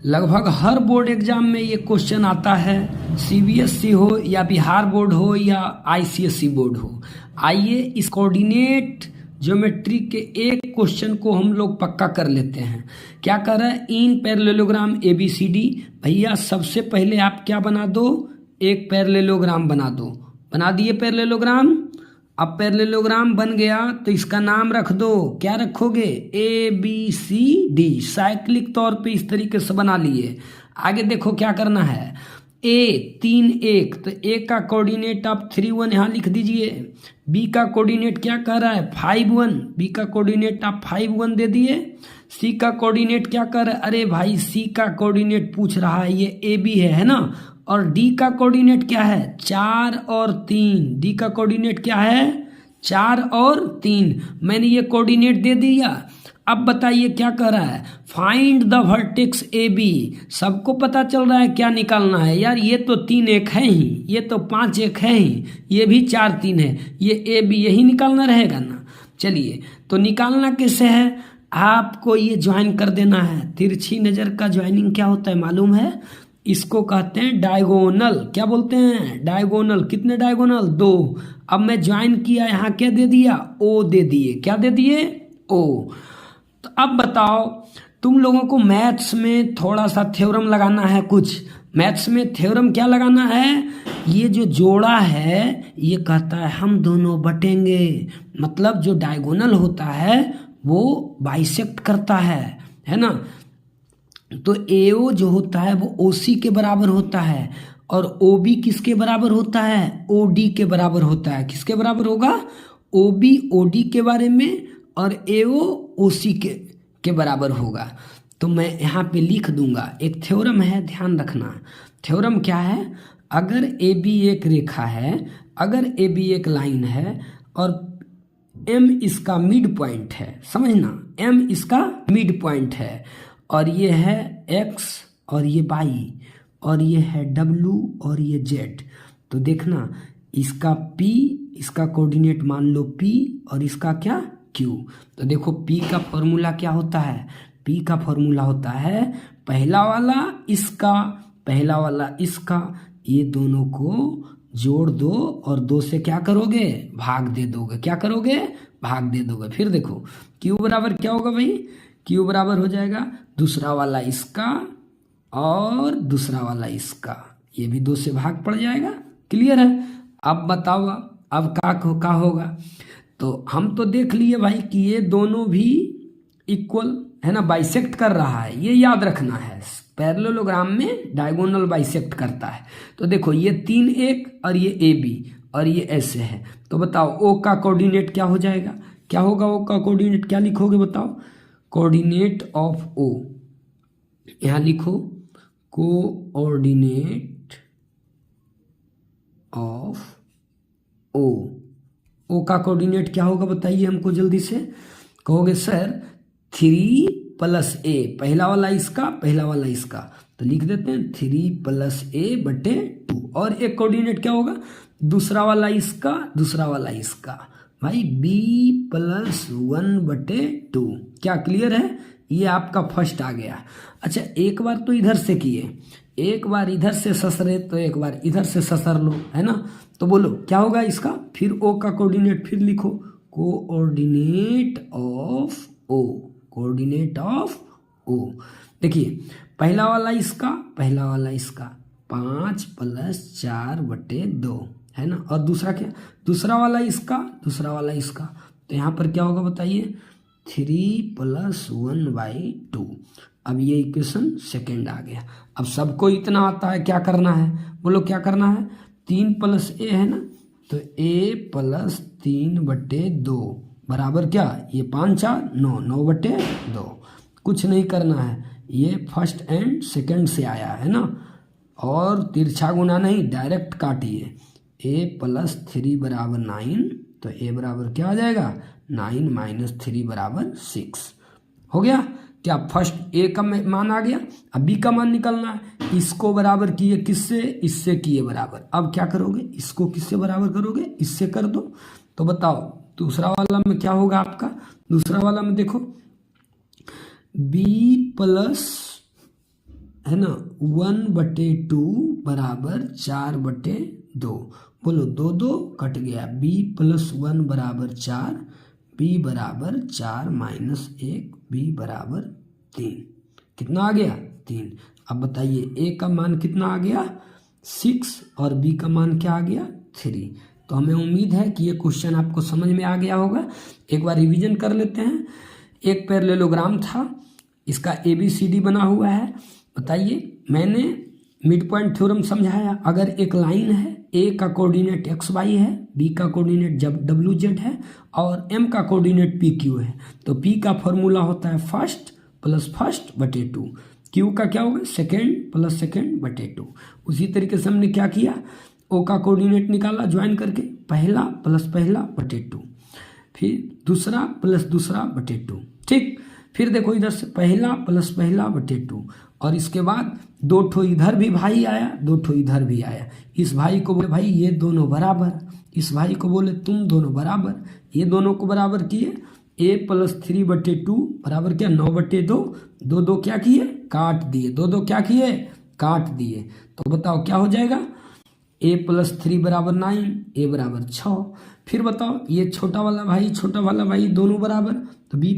लगभग हर board exam में ये क्वेश्चन आता है, सीबीएसई हो या बिहार बोर्ड हो या आईसीएसई बोर्ड हो। आइए इस कोऑर्डिनेट ज्योमेट्री के एक क्वेश्चन को हम लोग पक्का कर लेते हैं। क्या कर रहा है, इन पैरेललोग्राम ABCD। भैया सबसे पहले आप क्या बना दो, एक पैरेललोग्राम बना दो। बना दिए पैरेललोग्राम। अब पैरेललोग्राम बन गया तो इसका नाम रख दो, क्या रखोगे, ABCD। साइक्लिक तौर पे इस तरीके से बना लिए। आगे देखो क्या करना है, A 3 1, तो A का कोऑर्डिनेट आप 3 1 यहाँ लिख दीजिए। B का कोऑर्डिनेट क्या कह रहा है, 5 1, B का कोऑर्डिनेट आप 5 1 दे दिए। C का कोऑर्डिनेट क्या कर रहा है, अरे भाई C का कोऑर्डिनेट पूछ रहा है, ये AB है ना। और D का कोऑर्डिनेट क्या है, 4 और 3। D का कोऑर्डिनेट क्या है, 4 और 3। मैंने ये कोऑर्डिनेट दे दिया। अब बताइए क्या कर रहा है, फाइंड द वर्टेक्स AB। सबको पता चल रहा है क्या निकालना है यार, ये तो 3 1 है ही, ये तो 5 1 है ही, ये भी 4 3 है, ये AB यही निकालना रहेगा ना। चलिए तो निकालना कैसे है, आपको ये ज्वाइन कर देना है। तिरछी नज़र का ज्वाइनिंग क्या होता है मालूम है, इसको कहते हैं डायगोनल। क्या बोलते हैं, डायगोनल। कितने डायगोनल, 2। अब मैं ज्वाइन किया, यहाँ क्या दे दिया, O दे दिए। क्या दे दिए, O। तो अब बताओ, तुम लोगों को मैथ्स में थोड़ा सा थ्योरम लगाना है। कुछ मैथ्स में थ्योरम क्या लगाना है, ये जो जोड़ा है ये कहता है हम दोनों बटेंगे, मतलब जो डायगोनल होता है वो बाइसेक्ट करता है ना। तो AO जो होता है वो OC के बराबर होता है, और OB किसके बराबर होता है, OD के बराबर होता है। किसके बराबर होगा, OB OD के बारे में, और AO OC के बराबर होगा। तो मैं यहाँ पे लिख दूंगा, एक थ्योरम है, ध्यान रखना। थ्योरम क्या है, अगर AB एक रेखा है, अगर AB एक लाइन है, और M इसका मिड पॉइंट है, समझना, M इसका मिड पॉइंट है, और ये है X और ये Y, और ये है W और ये Z। तो देखना, इसका P, इसका कोऑर्डिनेट मान लो P, और इसका क्या, Q। तो देखो P का फॉर्मूला क्या होता है, P का फॉर्मूला होता है पहला वाला इसका, पहला वाला इसका, ये दोनों को जोड़ दो और 2 से क्या करोगे, भाग दे दोगे। क्या करोगे, भाग दे दोगे। फिर देखो Q बराबर क्या होगा भाई, Q बराबर हो जाएगा दूसरा वाला इसका और दूसरा वाला इसका, ये भी 2 से भाग पड़ जाएगा। क्लियर है। अब बताओ अब क्या होगा। तो हम तो देख लिए भाई कि ये दोनों भी इक्वल है ना, बाइसेक्ट कर रहा है, ये याद रखना है। पैरेललोग्राम में डायगोनल बाइसेक्ट करता है। तो देखो ये 3 1 और ये AB, और ये ऐसे है। तो बताओ O का कोऑर्डिनेट क्या हो जाएगा, क्या होगा, O का कोऑर्डिनेट क्या लिखोगे बताओ, कोऑर्डिनेट ऑफ O, यहाँ लिखो कोऑर्डिनेट ऑफ O। O का कोऑर्डिनेट क्या होगा बताइए हमको जल्दी से। कहोगे सर 3 + A, पहला वाला इसका, पहला वाला इसका, तो लिख देते हैं 3 + A/2। और एक कोऑर्डिनेट क्या होगा, दूसरा वाला इसका, दूसरा वाला इसका, भाई B + 1/2। क्या क्लियर है, ये आपका फर्स्ट आ गया। अच्छा एक बार तो इधर से किए, एक बार इधर से ससरे, तो एक बार इधर से ससर लो, है ना। तो बोलो क्या होगा इसका, फिर O का कोऑर्डिनेट फिर लिखो, coordinate of O, coordinate of O। देखिए पहला वाला इसका, पहला वाला इसका, 5 + 4/2 है ना। और दूसरा क्या, दूसरा वाला इसका, दूसरा वाला इसका, तो यहाँ पर क्या होगा बताइए, 3 + 1/2। अब ये इक्वेशन सेकेंड आ गया। अब सबको इतना आता है, क्या करना है, बोलो क्या करना है, 3 + A है ना, तो A + 3/2 बराबर क्या, ये 5 4 9, 9/2। कुछ नहीं करना है, ये फर्स्ट एंड सेकंड से आया है ना, और तिरछा गुना नहीं, डायरेक्ट काटिए। A + 3 बराबर 9, तो A बराबर क्या आ जाएगा, 9 - 3 बराबर 6 हो गया। क्या फर्स्ट A का मान आ गया। अब B का मान निकलना है, इसको बराबर किए किससे, इससे किए बराबर। अब क्या करोगे, इसको किससे बराबर करोगे, इससे कर दो। तो बताओ दूसरा वाला में क्या होगा आपका, दूसरा वाला में देखो B + है ना, 1/2 बराबर 4/2। बोलो 2 कट गया, b + 1 बराबर 4, b बराबर 4 - 1, b बराबर 3। कितना आ गया? 3। अब बताइए a का मान कितना आ गया? 6 और b का मान क्या आ गया? 3। तो हमें उम्मीद है कि ये क्वेश्चन आपको समझ में आ गया होगा। एक बार रिवीजन कर लेते हैं। एक पैरेललोग्राम था, इसका ABCD बना हुआ है। बताइए, मैंने मिड पॉइंट थ्योरम समझाया। अगर एक लाइन है, A का कोऑर्डिनेट XY है, B का कोऑर्डिनेट WZ है और M का कोऑर्डिनेट PQ है, तो P का फॉर्मूला होता है फर्स्ट + फर्स्ट/2, Q का क्या होगा? सेकेंड + सेकेंड/2। उसी तरीके से हमने क्या किया, O का कोऑर्डिनेट निकाला ज्वाइन करके, पहला + पहला/2, फिर दूसरा + दूसरा/2। ठीक, फिर देखो इधर से पहला + पहला/2 और इसके बाद 2 ठो इधर भी भाई आया, 2 ठो इधर भी आया। इस भाई को बोले भाई ये दोनों बराबर, इस भाई को बोले तुम दोनों बराबर, ये दोनों को बराबर किए। a + 3/2 बराबर क्या? 9/2। 2 क्या किए? काट दिए। 2 क्या किए? काट दिए। तो बताओ क्या हो जाएगा? a + 3 बराबर 9, a बराबर 6। फिर बताओ ये छोटा वाला भाई दोनों बराबर, तो b